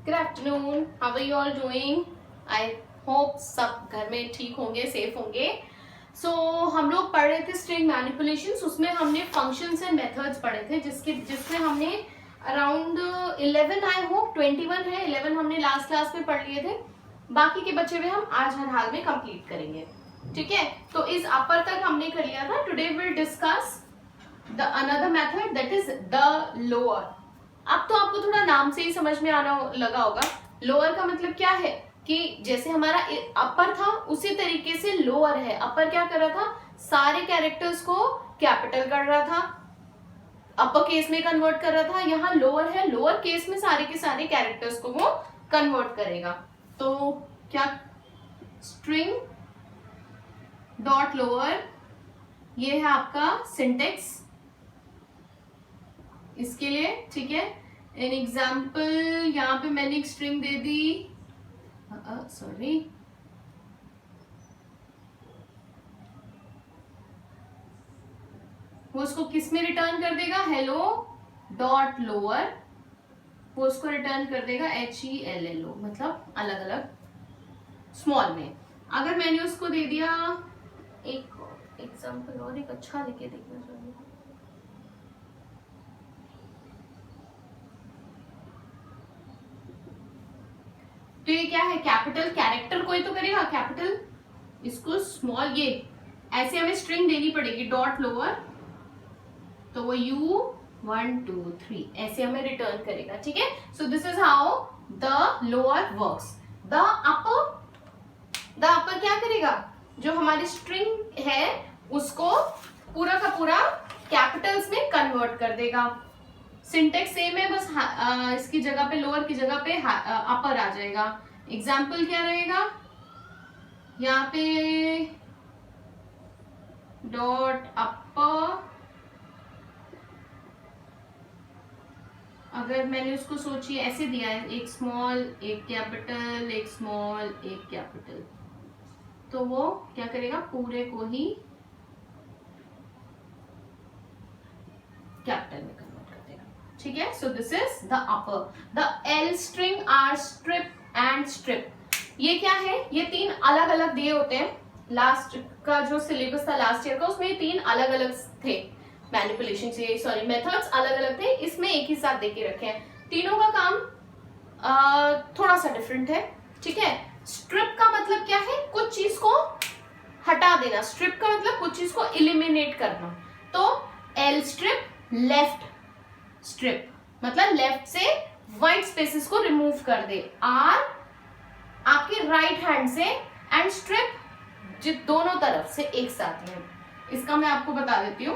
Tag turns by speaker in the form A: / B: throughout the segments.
A: Good afternoon, how are you all doing? I hope सब घर में ठीक होंगे, सेफ होंगे। सो हम लोग पढ़ रहे थे स्ट्रिंग मैनिपुलेशंस, उसमें हमने फंक्शंस एंड मेथड्स पढ़े थे, जिसमें हमने अराउंड 11 आई होप 21 है, 11 हमने लास्ट क्लास में पढ़ लिए थे। बाकी के बचे हुए हम आज हर हाल में कंप्लीट करेंगे, ठीक है। तो इस अपर तक हमने कर लिया था। Today will discuss the another method that is the lower. अब तो आपको थोड़ा नाम से ही समझ में आना लगा होगा। लोअर का मतलब क्या है कि जैसे हमारा अपर था उसी तरीके से लोअर है। अपर क्या कर रहा था, सारे कैरेक्टर्स को कैपिटल कर रहा था, अपर केस में कन्वर्ट कर रहा था। यहाँ लोअर है, लोअर केस में सारे के सारे कैरेक्टर्स को वो कन्वर्ट करेगा। तो क्या, स्ट्रिंग डॉट लोअर, ये है आपका सिंटेक्स इसके लिए, ठीक है। एन एग्जाम्पल, यहाँ पे मैंने एक स्ट्रिंग दे दी, सॉरी, वो उसको किस में रिटर्न कर देगा, हेलो डॉट लोअर, वो उसको रिटर्न कर देगा HELLO, मतलब अलग अलग स्मॉल में। अगर मैंने उसको दे दिया एक एग्जाम्पल और, एक अच्छा लिखे देखना चाहिए, तो ये क्या है, कैपिटल कैरेक्टर कोई तो करेगा कैपिटल, इसको स्मॉल, ये ऐसे हमें स्ट्रिंग देनी पड़ेगी डॉट लोअर, तो वो U1 2 3 ऐसे हमें रिटर्न करेगा, ठीक है। So this is how the lower works. The upper क्या करेगा, जो हमारी स्ट्रिंग है उसको पूरा का पूरा कैपिटल्स में कन्वर्ट कर देगा। सिंटेक्स सेम है, बस इसकी जगह पे, लोअर की जगह पे अपर आ जाएगा। एग्जाम्पल क्या रहेगा, यहाँ पे डॉट अपर, अगर मैंने उसको सोचिए ऐसे दिया है, एक स्मॉल एक कैपिटल, एक स्मॉल एक कैपिटल, तो वो क्या करेगा, पूरे को ही कैपिटल में कन्वर्ट कर देगा, ठीक है। So this is the upper. The L string, R strip and strip, ये क्या है, ये तीन अलग अलग दिए होते हैं। लास्ट का जो सिलेबस था लास्ट ईयर का, उसमें तीन अलग अलग थे मैनिपुलेशन से, सॉरी मेथड्स अलग अलग थे, इसमें एक ही साथ देके रखे हैं। तीनों का काम थोड़ा सा डिफरेंट है, ठीक है। स्ट्रिप का मतलब क्या है, कुछ चीज को हटा देना। स्ट्रिप का मतलब कुछ चीज को इलिमिनेट करना। तो L स्ट्रिप, लेफ्ट स्ट्रिप मतलब लेफ्ट से व्हाइट स्पेसेस को रिमूव कर दे। R आपके राइट हैंड से, एंड स्ट्रिप दोनों तरफ से एक साथ में। इसका मैं आपको बता देती हूँ।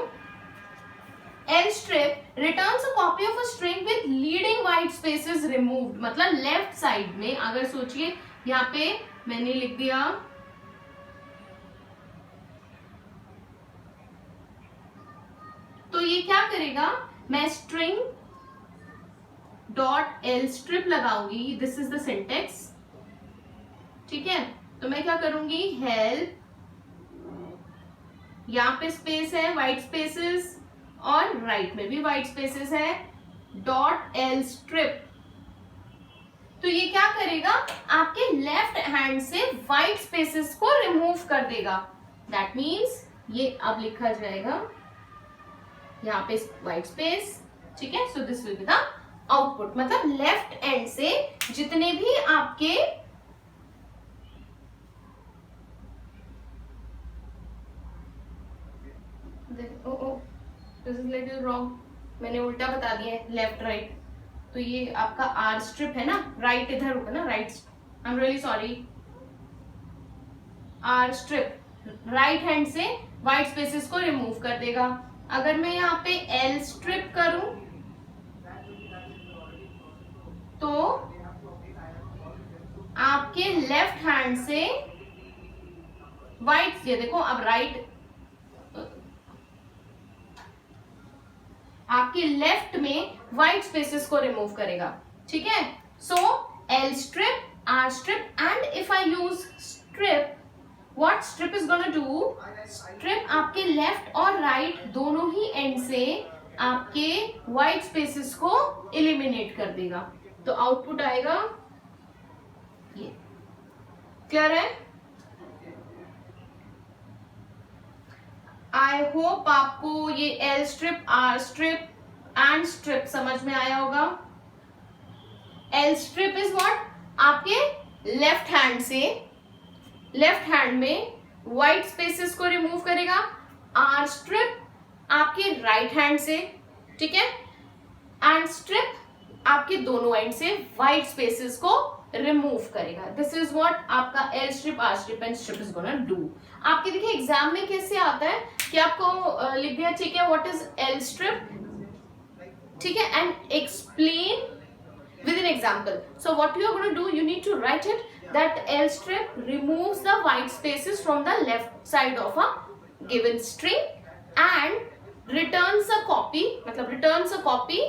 A: L strip returns a copy of a string with leading white spaces removed, मतलब लेफ्ट साइड में। अगर सोचिए यहाँ पे मैंने लिख दिया तो ये क्या करेगा, मैं स्ट्रिंग डॉट L strip लगाऊंगी, दिस इज द सिंटेक्स, ठीक है। तो मैं क्या करूंगी, हेल्प, यहाँ पे स्पेस है व्हाइट स्पेसेस, और राइट में भी व्हाइट स्पेसेस है, डॉट L स्ट्रिप। तो ये क्या करेगा, आपके लेफ्ट हैंड से व्हाइट स्पेसेस को रिमूव कर देगा। दैट मीन्स ये अब लिखा जाएगा यहाँ पे व्हाइट स्पेस, ठीक है। So this will be the output, मतलब लेफ्ट एंड से जितने भी आपके दिस इज लिटिल रॉन्ग, मैंने उल्टा बता दिया है, लेफ्ट राइट। तो ये आपका R स्ट्रिप है ना, राइट इधर होगा ना, right, I am really sorry. R strip right hand से व्हाइट स्पेसेस को रिमूव कर देगा। अगर मैं यहाँ पे L स्ट्रिप करूं तो आपके लेफ्ट हैंड से व्हाइट, ये देखो अब राइट, आपके लेफ्ट में व्हाइट स्पेसेस को रिमूव करेगा, ठीक है। सो L strip, R strip, and if I use strip, what strip is gonna do? Strip आपके लेफ्ट और राइट दोनों ही एंड से आपके व्हाइट स्पेसेस को एलिमिनेट कर देगा, तो आउटपुट आएगा ये। क्लियर है? आई होप आपको ये L strip, R strip and strip समझ में आया होगा। एल स्ट्रिप इज व्हाट, आपके लेफ्ट हैंड से, लेफ्ट हैंड में व्हाइट स्पेसेस को रिमूव करेगा। आर स्ट्रिप आपके राइट हैंड से, ठीक है, एंड स्ट्रिप आपके दोनों एंड से व्हाइट स्पेसेस को रिमूव करेगा। दिस इज व्हाट आपका L strip, R strip and strip is gonna do. आपके देखिए एग्जाम में कैसे आता है कि आपको लिख दिया, ठीक है, व्हाट इज एल स्ट्रिप, ठीक है, and explain with an example. So what you are going to do, you need to write it that L strip removes the white spaces from the left side of a given string and returns a copy, मतलब returns a copy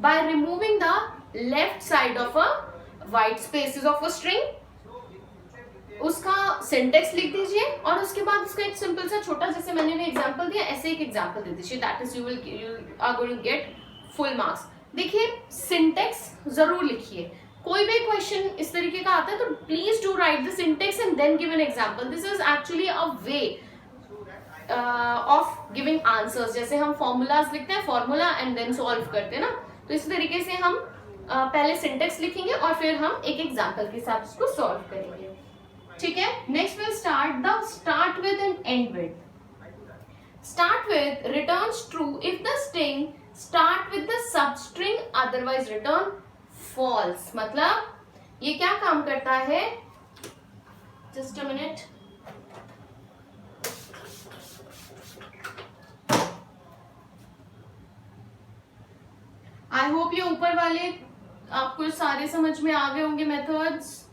A: by removing the left side of a white spaces of a string. उसका syntax लिख दीजिए और उसके बाद उसका एक simple सा छोटा, जैसे मैंने भी एग्जांपल दिया, ऐसे एक एग्जांपल दे दीजिए, that is you are going to get full marks. देखिए सिंटेक्स जरूर लिखिए, कोई भी क्वेश्चन इस तरीके का आता है तो please do write the syntax and then give an example. This is actually a way of giving answers. जैसे हम फॉर्मूलाज लिखते हैं, फॉर्मूला एंड देन सॉल्व करते हैं ना, तो इस तरीके से हम पहले सिंटेक्स लिखेंगे और फिर हम एक एग्जांपल के साथ उसको सॉल्व करेंगे. ठीक है, next will start with and and with. Start with returns true if the string start with the substring, otherwise return false. मतलब ये क्या काम करता है, just a minute. I hope ये ऊपर वाले आपको सारे समझ में आ गए होंगे मेथड्स.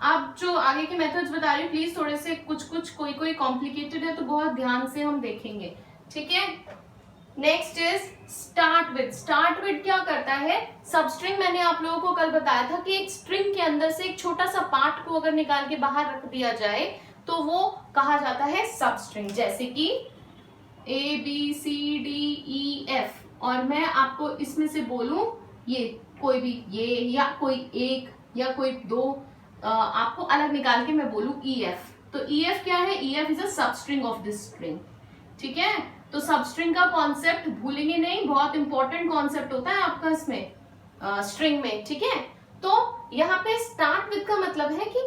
A: आप जो आगे के मेथड्स बता रही हूँ प्लीज थोड़े से कुछ कोई कॉम्प्लिकेटेड है तो बहुत ध्यान से हम देखेंगे. ठीक है, next is start with. Start with क्या करता है, सबस्ट्रिंग मैंने आप लोगों को कल बताया था कि एक स्ट्रिंग के अंदर से एक छोटा सा पार्ट को अगर निकाल के बाहर रख दिया जाए तो वो कहा जाता है सबस्ट्रिंग. जैसे कि ABCDEF और मैं आपको इसमें से बोलूं ये कोई भी, ये या कोई एक या कोई दो, आपको अलग निकाल के मैं बोलूं EF, तो EF क्या है, EF is a substring of this string. ठीक है, तो सबस्ट्रिंग का कॉन्सेप्ट भूलेंगे नहीं, बहुत इंपॉर्टेंट कॉन्सेप्ट होता है आपका इसमें स्ट्रिंग में. ठीक है, तो यहाँ पे स्टार्ट विद का मतलब है कि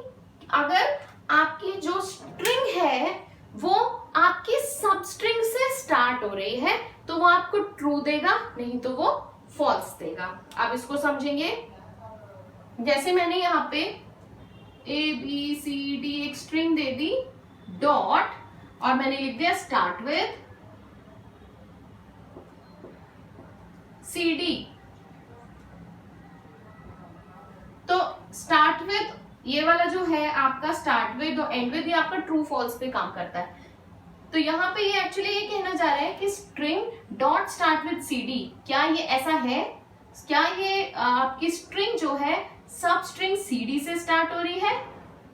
A: अगर आपकी जो स्ट्रिंग है वो आपकी सबस्ट्रिंग से स्टार्ट हो रही है तो वो आपको ट्रू देगा, नहीं तो वो फॉल्स देगा. आप इसको समझेंगे. जैसे मैंने यहाँ पे ABCD एक स्ट्रिंग दे दी डॉट और मैंने लिख दिया स्टार्ट विद CD. तो स्टार्ट विद ये वाला जो है आपका स्टार्ट विद और एंड विद, ये आपका ट्रू फॉल्स पे काम करता है. तो यहाँ पे ये एक्चुअली ये कहना जा रहा है कि string dot start with CD, क्या ये ऐसा है, क्या ये आपकी स्ट्रिंग जो है सब स्ट्रिंग CD से स्टार्ट हो रही है,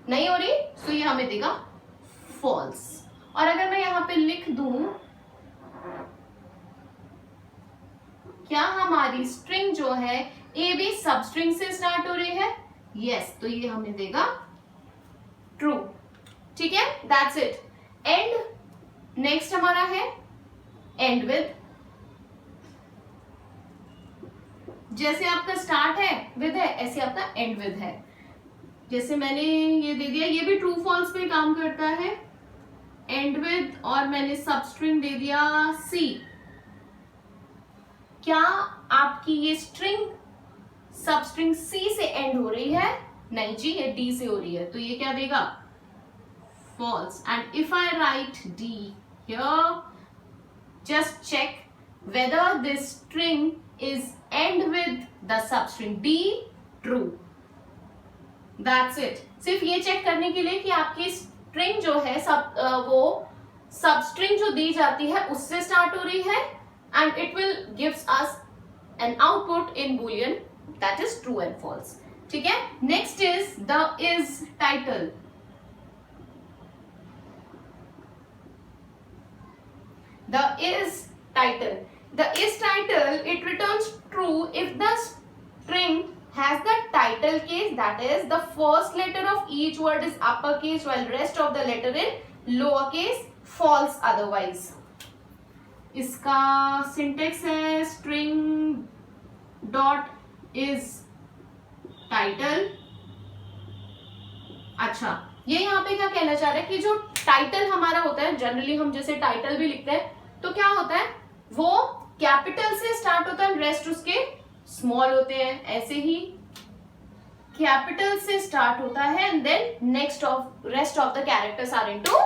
A: नहीं हो रही, तो ये हमें देगा फॉल्स. और अगर मैं यहाँ पे लिख दूं क्या हमारी स्ट्रिंग जो है AB सब स्ट्रिंग से स्टार्ट हो रही है, यस, तो ये हमें देगा ट्रू. ठीक है, दैट्स इट. एंड नेक्स्ट हमारा है एंड विद. जैसे आपका स्टार्ट है विद है, ऐसे आपका एंड विद है. जैसे मैंने ये दे दिया, ये भी ट्रू फॉल्स पे काम करता है, एंड विद, और मैंने सबस्ट्रिंग दे दिया C. क्या आपकी ये स्ट्रिंग सबस्ट्रिंग C से एंड हो रही है, नहीं जी, ये D से हो रही है, तो ये क्या देगा false. And if I write D here, just check whether this string is end with the substring D, true. That's it. सिर्फ ये चेक करने के लिए कि आपकी स्ट्रिंग जो है वो सबस्ट्रिंग जो दी जाती है उससे स्टार्ट हो रही है, and it will gives us an output in boolean that is true and false. ठीक है, next is the is title. The is title. The is title, it returns true if the string has the title case, that is the first letter of each word is uppercase while rest of the letter in lowercase, false otherwise. इसका syntax है string dot is title. अच्छा, ये यहाँ पे क्या कहना चाह रहा है कि जो टाइटल हमारा होता है, जनरली हम जैसे टाइटल भी लिखते हैं तो क्या होता है, वो कैपिटल से स्टार्ट होता है, रेस्ट उसके स्मॉल होते हैं. ऐसे ही कैपिटल से स्टार्ट होता है and then rest of the characters are into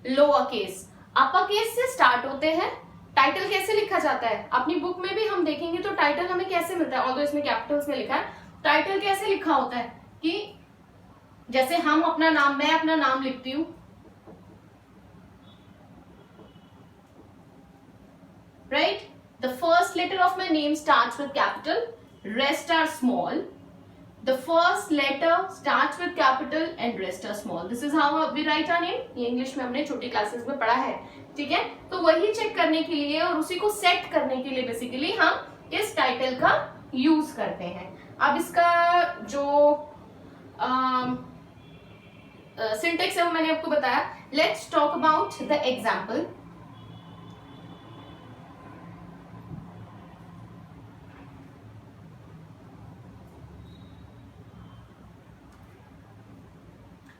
A: lower case. Upper case से स्टार्ट होते हैं. टाइटल कैसे लिखा जाता है, अपनी बुक में भी हम देखेंगे तो टाइटल हमें कैसे मिलता है, ऑल्दो इसमें कैपिटल्स में लिखा है. टाइटल कैसे लिखा होता है कि जैसे हम अपना नाम, मैं अपना नाम लिखती हूं, right, the first letter of my name starts with capital, rest are small. The first letter starts with capital and rest are small. This is how we write our name. ये इंग्लिश में हमने छोटी classes में पढ़ा है, ठीक है. तो वही चेक करने के लिए और उसी को सेट करने के लिए बेसिकली हम इस टाइटल का यूज करते हैं. अब इसका जो सिंटेक्स है वो मैंने आपको बताया. Let's talk about the example.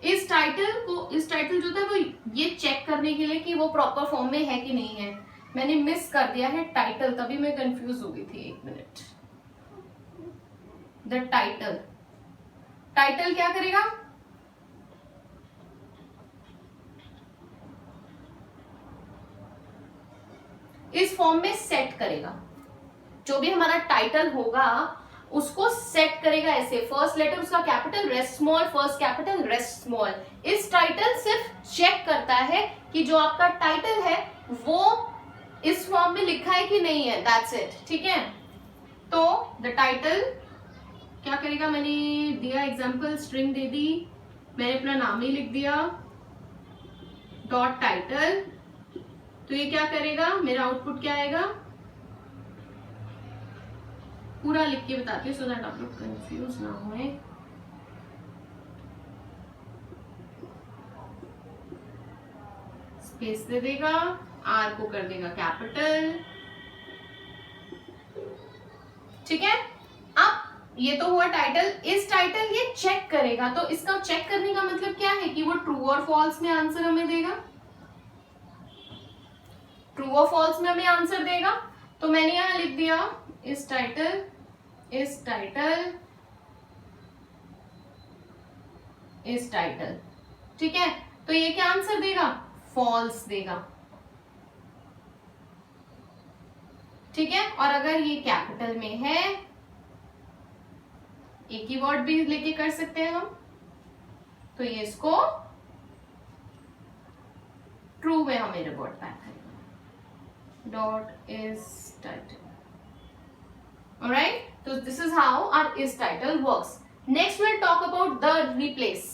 A: इस टाइटल जो था वो ये चेक करने के लिए कि वो प्रॉपर फॉर्म में है कि नहीं है. मैंने मिस कर दिया है टाइटल, तभी मैं कंफ्यूज हो गई थी. एक मिनट. द टाइटल क्या करेगा, इस फॉर्म में सेट करेगा. जो भी हमारा टाइटल होगा उसको सेट करेगा ऐसे. फर्स्ट लेटर उसका capital, rest small, first capital, rest small. इस टाइटल सिर्फ चेक करता है कि जो आपका टाइटल है वो इस फॉर्म में लिखा है कि नहीं है. दैट्स इट, ठीक है. तो द टाइटल क्या करेगा, मैंने दिया एग्जांपल, स्ट्रिंग दे दी, मैंने अपना नाम ही लिख दिया, डॉट टाइटल. तो ये क्या करेगा, मेरा आउटपुट क्या आएगा, पूरा लिख के बताती हूँ सो दैट आप लोग कंफ्यूज ना होए. स्पेस दे देगा, आर को कर देगा कैपिटल, ठीक है. अब ये तो हुआ टाइटल. इस टाइटल ये चेक करेगा, तो इसका चेक करने का मतलब क्या है कि वो ट्रू और फॉल्स में आंसर हमें देगा. ट्रू और फॉल्स में हमें आंसर देगा. तो मैंने यहां लिख दिया इस टाइटल, इस टाइटल, इस टाइटल, ठीक है. तो ये क्या आंसर देगा, फॉल्स देगा, ठीक है. और अगर ये कैपिटल में है, एक ही वर्ड भी लेके कर सकते हैं हम, तो ये इसको ट्रू में हमें रिवर्ट बैक करेगा. Dot is title. Alright, so this is how our is title works. Next we'll talk about the replace.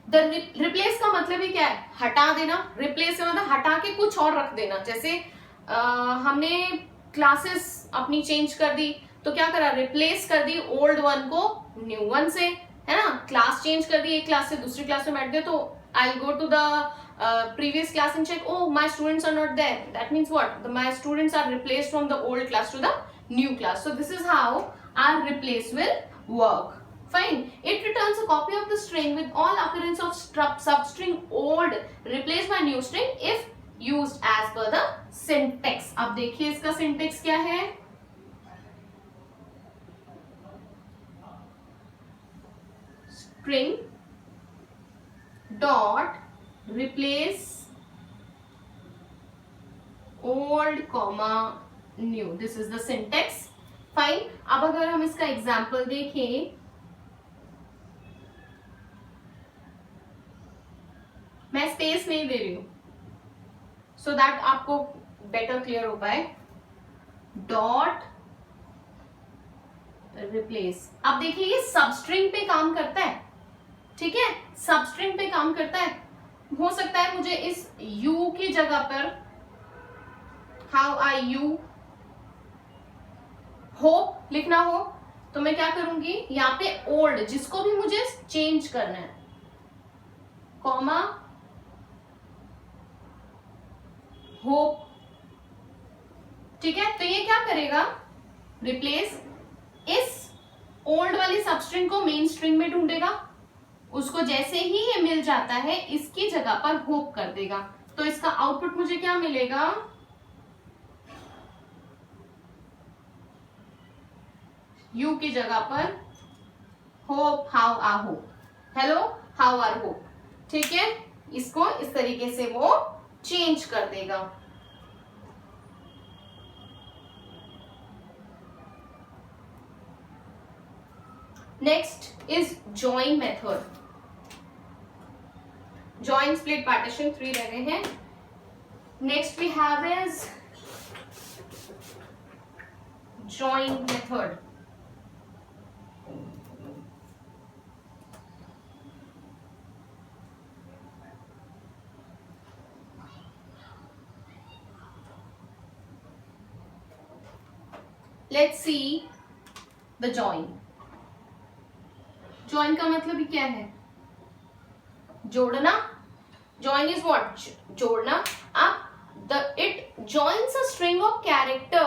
A: The replace का मतलब ही क्या है, हटा देना. replace का मतलब हटा के कुछ और रख देना. जैसे हमने क्लासेस अपनी चेंज कर दी तो क्या करा, रिप्लेस कर दी ओल्ड वन को न्यू वन से, है ना. क्लास चेंज कर दी, एक क्लास से दूसरी क्लास में बैठ गए, तो I will go to the previous class and check, oh my students are not there. That means what, my students are replaced from the old class to the new class. So this is how our replace will work. Fine. It returns a copy of the string with all occurrence of substring old replaced by new string if used as per the syntax. अब देखिए इसका syntax क्या है. String dot replace old comma new. This is the syntax. Fine. अब अगर हम इसका example देखें, मैं स्पेस नहीं दे रही हूं सो दैट आपको बेटर क्लियर हो पाए. Dot replace. अब देखिए ये सबस्ट्रिंग पे काम करता है, ठीक है. सबस्ट्रिंग पे काम करता है. हो सकता है मुझे इस u की जगह पर हाउ आई यू होप लिखना हो तो मैं क्या करूंगी, यहाँ पे ओल्ड जिसको भी मुझे चेंज करना है, कॉमा होप। ठीक है, तो ये क्या करेगा, रिप्लेस इस ओल्ड वाली सबस्ट्रिंग को मेन स्ट्रिंग में ढूंढेगा, उसको जैसे ही ये मिल जाता है इसकी जगह पर होप कर देगा, तो इसका आउटपुट मुझे क्या मिलेगा, यू की जगह पर hope, how are hope, hello how are hope. ठीक है, इसको इस तरीके से वो चेंज कर देगा। Next is join method. Join split partition 3 रह गए हैं। Next we have is join method. Let's see the join. Join का मतलब क्या है, जोड़ना। जॉइन इज व्हाट, जोड़ना। अब it joins a string of character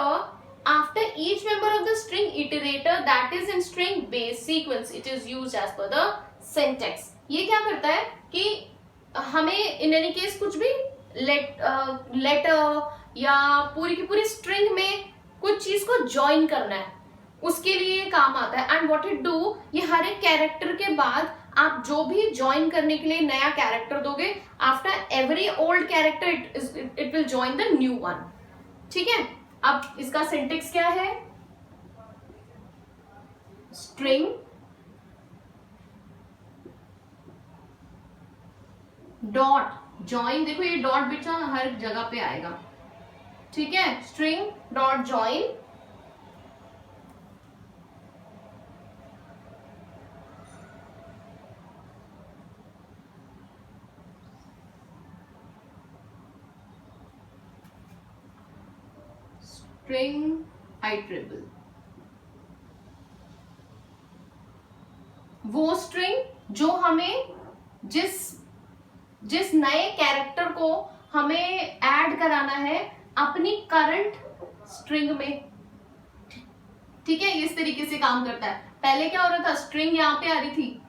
A: after each member of the string iterator that is in string base sequence, it is used as per the syntax. ये क्या करता है कि हमें इन एनी केस कुछ भी लेटर या पूरी की पूरी स्ट्रिंग में कुछ चीज को ज्वाइन करना है, उसके लिए काम आता है। एंड व्हाट इट डू, ये हर एक कैरेक्टर के बाद आप जो भी ज्वाइन करने के लिए नया कैरेक्टर दोगे, after every old character it will join the new one. ठीक है, अब इसका सिंटेक्स क्या है, स्ट्रिंग डॉट ज्वाइन, देखो ये डॉट बेटा हर जगह पे आएगा। ठीक है, string dot join string iterable. वो स्ट्रिंग जो हमें जिस नए कैरेक्टर को हमें ऐड कराना है अपनी करंट स्ट्रिंग में। ठीक है, इस तरीके से काम करता है। पहले क्या हो रहा था, स्ट्रिंग यहाँ पे आ रही थी,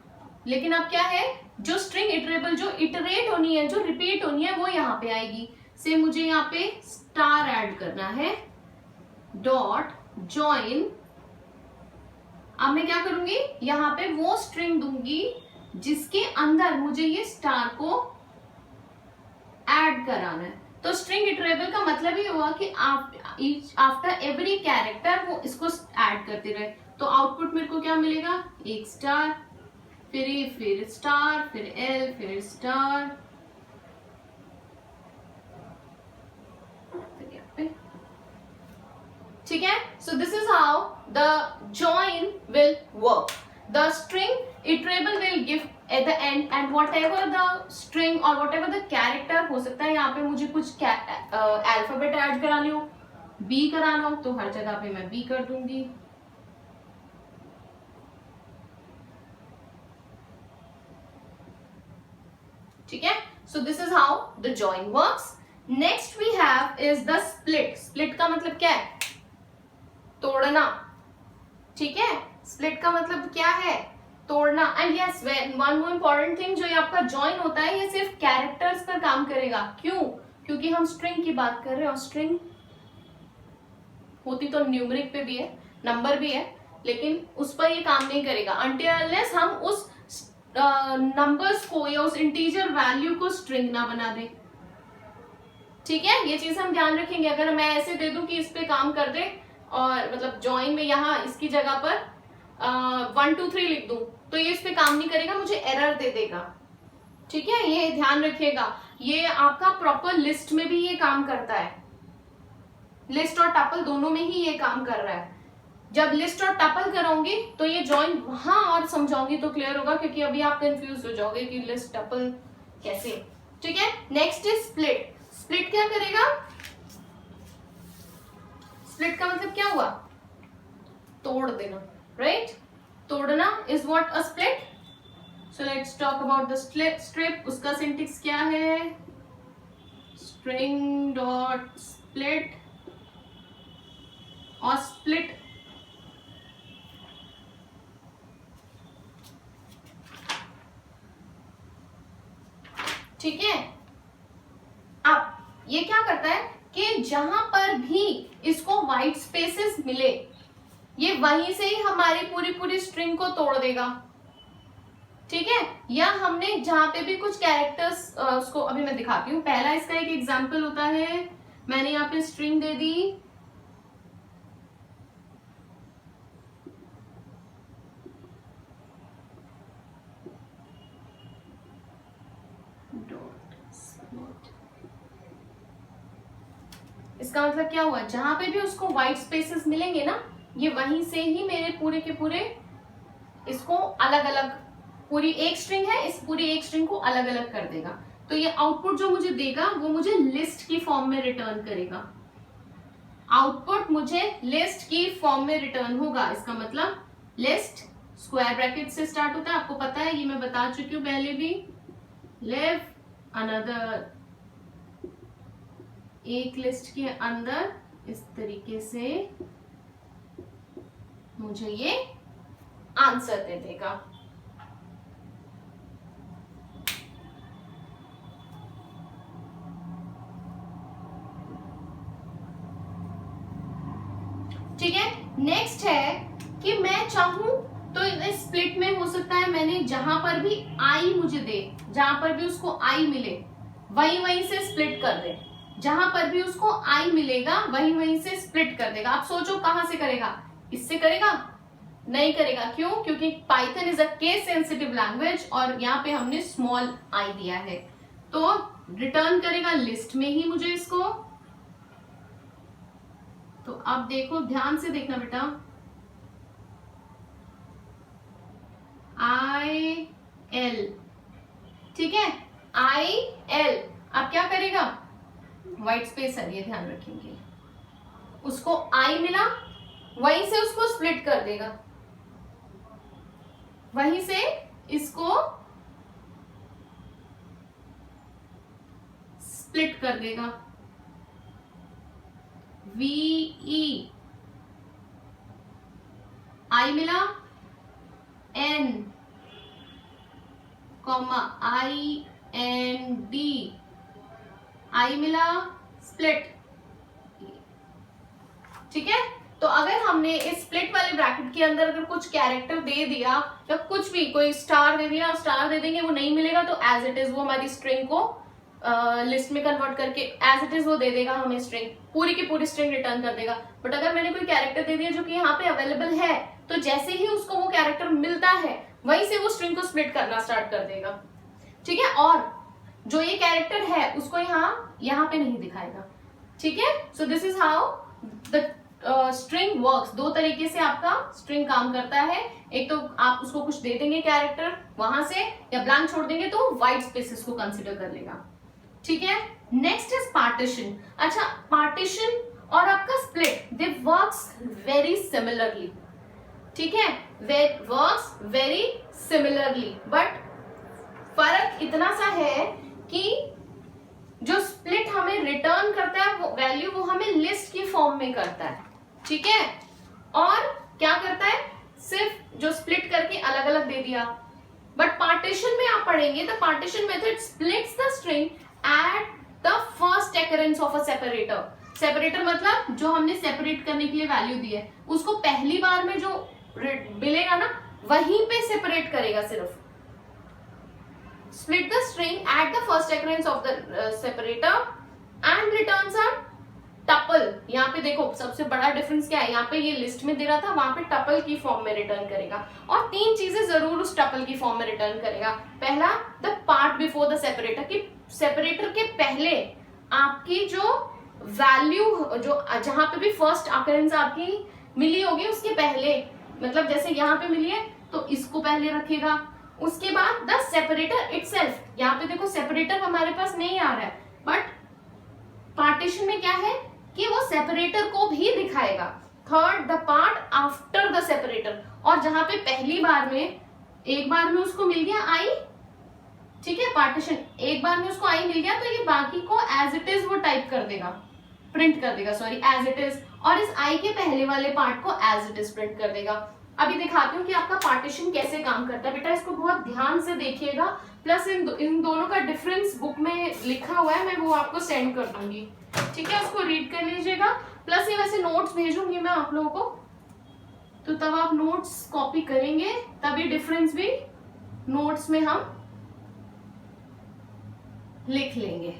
A: लेकिन अब क्या है, जो स्ट्रिंग इटरेबल, जो इटरेट होनी है, जो रिपीट होनी है, वो यहाँ पे आएगी। से मुझे यहाँ पे स्टार ऐड करना है, डॉट ज्वाइन। अब मैं क्या करूंगी, यहाँ पे वो स्ट्रिंग दूंगी जिसके अंदर मुझे ये स्टार को ऐड कराना है। तो स्ट्रिंग इटरेबल का मतलब ये हुआ कि आफ्टर एवरी कैरेक्टर वो इसको ऐड करते रहे। तो आउटपुट मेरे को क्या मिलेगा, एक स्टार, फिर स्टार, फिर एल, फिर स्टार, ठीक है। So this is how the join will work. The string iterable will give at the end and what ever the string और वॉट एवर द कैरेक्टर हो सकता है, यहाँ पे मुझे कुछ अल्फाबेट ऐड कराने हो, बी कराना हो, तो हर जगह पे मैं बी कर दूंगी। ठीक है, so this is how the join works. Next we have is the split. Split का मतलब क्या है, तोड़ना। ठीक है, स्प्लिट का मतलब क्या है, तोड़ना। And yes, one more important thing, जो ये आपका जॉइन होता है ये सिर्फ कैरेक्टर्स पर काम करेगा। क्यों, क्योंकि हम स्ट्रिंग की बात कर रहे हैं, और स्ट्रिंग होती तो न्यूमरिक पे भी है, नंबर भी है, लेकिन उस पर ये काम नहीं करेगा अनटिल अनलेस हम उस नंबर्स को या उस इंटीजर वैल्यू को स्ट्रिंग ना बना दे। ठीक है, ये चीज हम ध्यान रखेंगे। अगर मैं ऐसे दे दूं कि इस पे काम कर दे, और मतलब जॉइन में यहाँ इसकी जगह पर 1 2 3 लिख दूं, तो ये इस पे काम नहीं करेगा, मुझे एरर दे देगा। ठीक है, ये ध्यान रखिएगा। ये आपका प्रॉपर लिस्ट में भी ये काम करता है, लिस्ट और टपल दोनों में ही ये काम कर रहा है। जब लिस्ट और टपल कराऊंगी तो ये जॉइन वहां और समझाऊंगी तो क्लियर होगा, क्योंकि अभी आप कंफ्यूज हो जाओगे कि लिस्ट टपल कैसे। ठीक है, नेक्स्ट इज स्प्लिट। स्प्लिट क्या करेगा, स्प्लिट का मतलब क्या हुआ, तोड़ देना, राइट? तोड़ना is what a split. So let's talk about the strip. उसका सिंटेक्स क्या है? स्ट्रिंग डॉट स्प्लिट और स्प्लिट ठीक है. अब ये क्या करता है कि जहां पर भी इसको व्हाइट स्पेसेस मिले ये वहीं से ही हमारी पूरी पूरी स्ट्रिंग को तोड़ देगा, ठीक है. या हमने जहां पे भी कुछ कैरेक्टर्स उसको अभी मैं दिखाती हूँ. पहला इसका एक एग्जांपल होता है, मैंने यहाँ पे स्ट्रिंग दे दी इसका मतलब क्या हुआ? जहां पे भी उसको व्हाइट स्पेसेस मिलेंगे ना ये वहीं से ही मेरे पूरे के पूरे इसको अलग अलग, पूरी एक स्ट्रिंग है, इस पूरी एक स्ट्रिंग को अलग अलग कर देगा. तो ये आउटपुट जो मुझे देगा वो मुझे लिस्ट की फॉर्म में रिटर्न करेगा. आउटपुट मुझे लिस्ट की फॉर्म में रिटर्न होगा. इसका मतलब लिस्ट स्क्वायर ब्रैकेट से स्टार्ट होता है, आपको पता है, ये मैं बता चुकी हूँ पहले भी. लिव अनदर, एक लिस्ट के अंदर इस तरीके से मुझे ये आंसर दे देगा. ठीक है. नेक्स्ट है कि मैं चाहूं तो इस स्प्लिट में हो सकता है मैंने जहां पर भी आई मुझे दे, जहां पर भी उसको आई मिले वहीं वहीं से स्प्लिट कर दे. जहां पर भी उसको आई मिलेगा वहीं वहीं से स्प्लिट कर देगा. आप सोचो कहां से करेगा? इससे करेगा? नहीं करेगा. क्यों? क्योंकि Python is a case sensitive language और यहाँ पे हमने स्मॉल आई दिया है. तो रिटर्न करेगा लिस्ट में ही मुझे इसको. तो अब देखो, ध्यान से देखना बेटा. आई एल, ठीक है, आई एल. अब क्या करेगा? व्हाइट स्पेस है ये ध्यान रखेंगे. उसको आई मिला वहीं से उसको स्प्लिट कर देगा, वहीं से इसको स्प्लिट कर देगा. वी आई मिला, N comma I N D, I मिला, स्प्लिट. ठीक है. तो अगर हमने इस स्प्लिट वाले ब्रैकेट के अंदर अगर कुछ कैरेक्टर दे दिया या कुछ भी कोई स्टार दे दिया, स्टार दे देंगे, वो नहीं मिलेगा तो एज इट इज वो हमारी स्ट्रिंग को लिस्ट में कन्वर्ट करके एज इट इज वो दे देगा हमें स्ट्रिंग, पूरी की पूरी स्ट्रिंग रिटर्न कर देगा. बट अगर मैंने कोई कैरेक्टर दे दिया जो कि यहाँ पे अवेलेबल है तो जैसे ही उसको वो कैरेक्टर मिलता है वहीं से वो स्ट्रिंग को स्प्लिट करना स्टार्ट कर देगा. ठीक है. और जो ये कैरेक्टर है उसको यहाँ पे नहीं दिखाएगा. ठीक है. So this is how the string works. दो तरीके से आपका स्ट्रिंग काम करता है. एक तो आप उसको कुछ दे देंगे कैरेक्टर वहां से, या ब्लैंक छोड़ देंगे तो व्हाइट स्पेसेस को कंसिडर कर लेगा. ठीक है. Next is partition. अच्छा, पार्टीशन और आपका स्प्लिट दे वर्क्स वेरी सिमिलरली. ठीक है, वर्क्स वेरी सिमिलरली, बट फर्क इतना सा है कि जो स्प्लिट हमें रिटर्न करता है वो वैल्यू वो हमें लिस्ट की फॉर्म में करता है. ठीक है. और क्या करता है? सिर्फ जो स्प्लिट करके अलग अलग दे दिया. बट पार्टीशन में आप पढ़ेंगे the partition method splits the string at the first occurrence of a separator. Separator मतलब जो हमने सेपरेट करने के लिए वैल्यू दी है उसको पहली बार में जो मिलेगा ना वहीं पे सेपरेट करेगा. सिर्फ split the string at the first occurrence of the separator and returns a tuple. यहाँ पे देखो सबसे बड़ा डिफरेंस क्या है, यहाँ पे ये लिस्ट में दे रहा था, वहां पे टपल की फॉर्म में रिटर्न करेगा. और तीन चीजें जरूर उस टपल की फॉर्म में रिटर्न करेगा. पहला, the part before the separator, कि सेपरेटर के पहले आपकी जो वैल्यू जो जहां पे भी फर्स्ट अकरेंस आपकी मिली होगी उसके पहले, मतलब जैसे यहाँ पे मिली है तो इसको पहले रखेगा. उसके बाद द सेपरेटर इटसेल्फ, यहाँ पे देखो सेपरेटर हमारे पास नहीं आ रहा है, बट पार्टीशन में क्या है कि वो सेपरेटर को भी दिखाएगा. Third the part after the separator, और जहां पे पहली बार में एक बार में उसको मिल गया आई, ठीक है, पार्टीशन एक बार में उसको आई मिल गया, तो ये बाकी को एज इट इज वो टाइप कर देगा, प्रिंट कर देगा, सॉरी एज इट इज, और इस आई के पहले वाले पार्ट को एज इट इज प्रिंट कर देगा। अभी दिखाती हूँ कि आपका पार्टीशन कैसे काम करता है। बेटा इसको बहुत ध्यान से देखिएगा, प्लस इन दोनों का डिफरेंस बुक में लिखा हुआ है, मैं वो आपको सेंड कर दूंगी, ठीक है, उसको रीड कर लीजिएगा। प्लस ये वैसे नोट्स भेजूंगी मैं आप लोगों को, तो तब आप नोट्स कॉपी करेंगे, तभी डिफरेंस भी नोट्स में हम लिख लेंगे,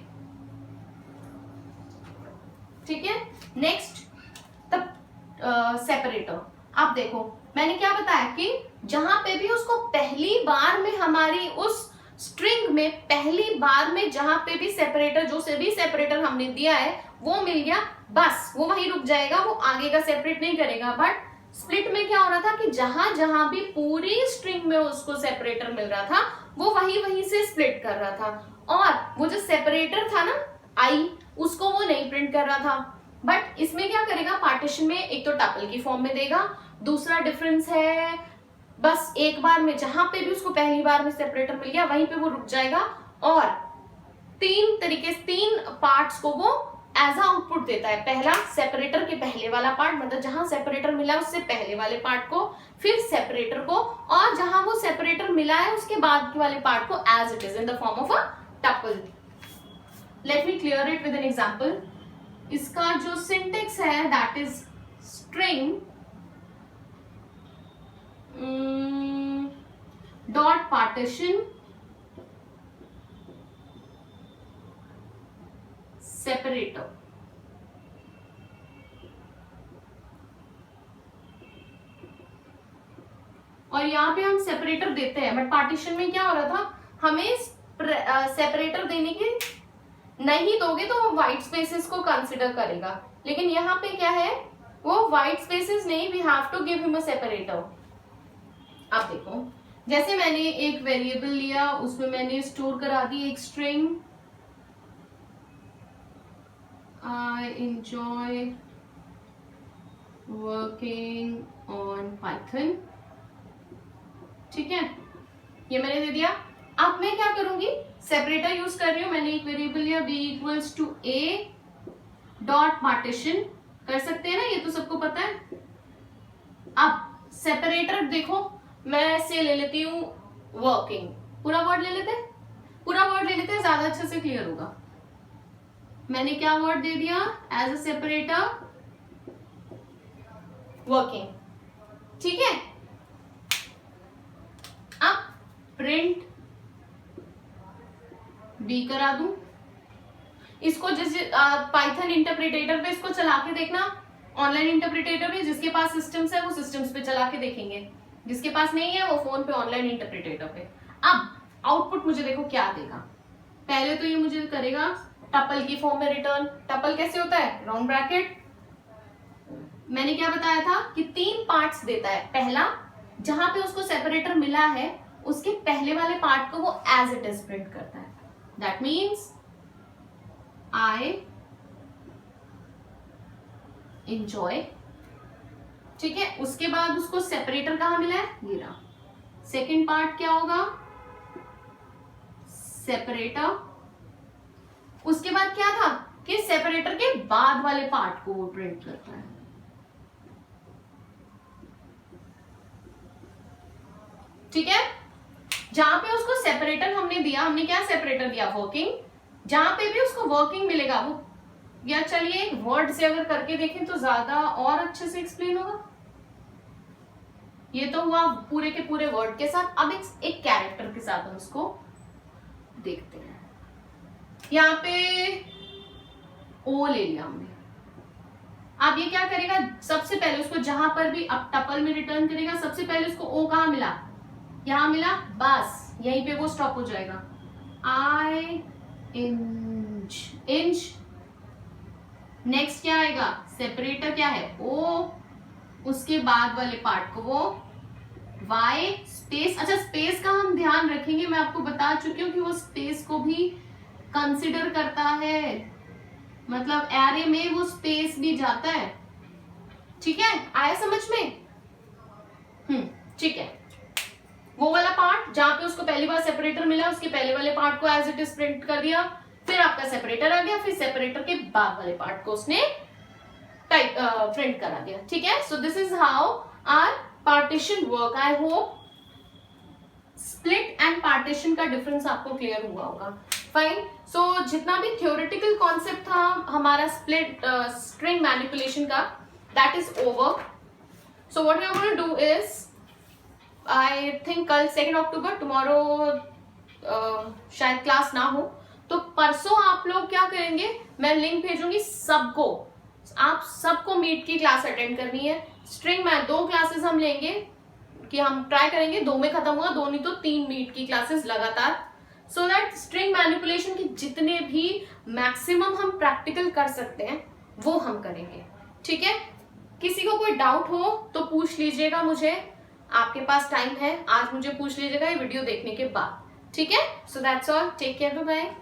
A: ठीक है। Next the separator. आप देखो मैंने क्या बताया कि जहां पे भी उसको पहली बार में हमारी उस स्ट्रिंग में पहली बार में जहां पे भी सेपरेटर, जो से भी सेपरेटर हमने दिया है वो मिल गया, बस वो वहीं रुक जाएगा, वो आगे का सेपरेट नहीं करेगा। बट स्प्लिट में क्या हो रहा था कि जहां जहां भी पूरी स्ट्रिंग में उसको सेपरेटर मिल रहा था वो वहीं से स्प्लिट कर रहा था, और वो जो सेपरेटर था ना आई, उसको वो नहीं प्रिंट कर रहा था। बट इसमें क्या करेगा, पार्टीशन में एक तो टपल की फॉर्म में देगा, दूसरा डिफरेंस है बस एक बार में जहां पे भी उसको पहली बार में सेपरेटर मिल गया वहीं पे वो रुक जाएगा, और तीन पार्ट्स को वो एज आउटपुट देता है। पहला सेपरेटर के पहले वाला पार्ट, मतलब जहां सेपरेटर मिला उससे पहले वाले पार्ट को, फिर सेपरेटर को, और जहां वो सेपरेटर मिला है उसके बाद के वाले पार्ट को as it is in the form of a tuple. Let me clear it with an example. इसका जो सिंटेक्स है that is string dot partition separator. और यहां पे हम सेपरेटर देते हैं, बट पार्टीशन में क्या हो रहा था, हमें सेपरेटर देने की नहीं दोगे तो वो व्हाइट स्पेसेस को कंसिडर करेगा, लेकिन यहाँ पे क्या है, वो व्हाइट स्पेसेस नहीं, we have to give him a separator. अब देखो जैसे मैंने एक वेरिएबल लिया, उसमें मैंने स्टोर करा दी एक string, I enjoy working on Python, ठीक है, ये मैंने दे दिया। अब मैं क्या करूंगी, सेपरेटर यूज कर रही हूं, मैंने एक वेरिएबल लिया b equals to a dot partition, कर सकते हैं ना, ये तो सबको पता है। अब सेपरेटर देखो, मैं ऐसे ले लेती हूँ वर्किंग, पूरा वर्ड ले लेते हैं, ज्यादा अच्छे से क्लियर होगा। मैंने क्या वर्ड दे दिया एज अ सेपरेटर, वर्किंग, ठीक है। अब प्रिंट बी करा दूं, इसको जिस पाइथन इंटरप्रिटेटर पे इसको चला के देखना, ऑनलाइन इंटरप्रिटेटर पे, जिसके पास सिस्टम्स है वो सिस्टम्स पे चला के देखेंगे, जिसके पास नहीं है वो फोन पे ऑनलाइन इंटरप्रिटेटर पे। अब आउटपुट मुझे देखो क्या देगा, पहले तो ये मुझे करेगा टपल की फॉर्म में रिटर्न। टपल कैसे होता है, राउंड ब्रैकेट, मैंने क्या बताया था कि 3 पार्ट्स देता है। पहला जहां पे उसको सेपरेटर मिला है उसके पहले वाले पार्ट को वो एज इट इज प्रिंट करता है, दैट मीन्स आई एंजॉय, ठीक है। उसके बाद उसको सेपरेटर कहां मिला है, ये रहा। सेकेंड पार्ट क्या होगा, सेपरेटर, उसके बाद क्या था कि सेपरेटर के बाद वाले पार्ट को वो प्रिंट करता है, ठीक है। जहां पे उसको सेपरेटर हमने दिया, हमने क्या सेपरेटर दिया, वर्किंग, जहां पे भी उसको वर्किंग मिलेगा वो, या चलिए एक वर्ड से अगर करके देखें तो ज्यादा और अच्छे से एक्सप्लेन होगा। ये तो हुआ पूरे के पूरे वर्ड के साथ, अब एक कैरेक्टर के साथ हम उसको देखते हैं। यहाँ पे ओ ले लिया हमने, अब ये क्या करेगा, सबसे पहले उसको जहां पर भी अब टपल में रिटर्न करेगा, सबसे पहले उसको ओ कहां मिला, यहां मिला, बस यहीं पे वो स्टॉप हो जाएगा। आई इंच, नेक्स्ट क्या आएगा, सेपरेटर क्या है, ओ, उसके बाद वाले पार्ट को वो वाई स्पेस। अच्छा स्पेस का हम ध्यान रखेंगे, मैं आपको बता चुकी हूँ कि वो स्पेस को भी कंसिडर करता है, मतलब एरे में वो स्पेस भी जाता है, ठीक है, आया समझ में? ठीक है, वो वाला पार्ट जहां पे उसको पहली बार सेपरेटर मिला, उसके पहले वाले पार्ट को एज इट इज प्रिंट कर दिया, फिर आपका सेपरेटर आ गया, फिर सेपरेटर के बाद वाले पार्ट को उसने टाइप प्रिंट करा दिया। ठीक है, so this is how are partition work. I hope split and partition का डिफरेंस आपको क्लियर हुआ होगा। फाइन, सो जितना भी थ्योरेटिकल कॉन्सेप्ट था हमारा स्प्लिट स्ट्रिंग मैनिपुलेशन का, that is over. So what we are going to do is, I think कल 2 अक्टूबर, टुमारो शायद क्लास ना हो, तो परसों आप लोग क्या करेंगे, मैं लिंक भेजूंगी सबको, आप सबको मीट की क्लास अटेंड करनी है। स्ट्रिंग में 2 क्लासेस हम लेंगे, कि हम ट्राई करेंगे 2 में खत्म हुआ, 2 नहीं तो 3 मीट की क्लासेस लगातार, सो दैट स्ट्रिंग मैनिपुलेशन की जितने भी मैक्सिमम हम प्रैक्टिकल कर सकते हैं वो हम करेंगे। ठीक है, किसी को कोई डाउट हो तो पूछ लीजिएगा मुझे, आपके पास टाइम है, आज मुझे पूछ लीजिएगा ये वीडियो देखने के बाद। ठीक है, so that's all, take care, bye bye.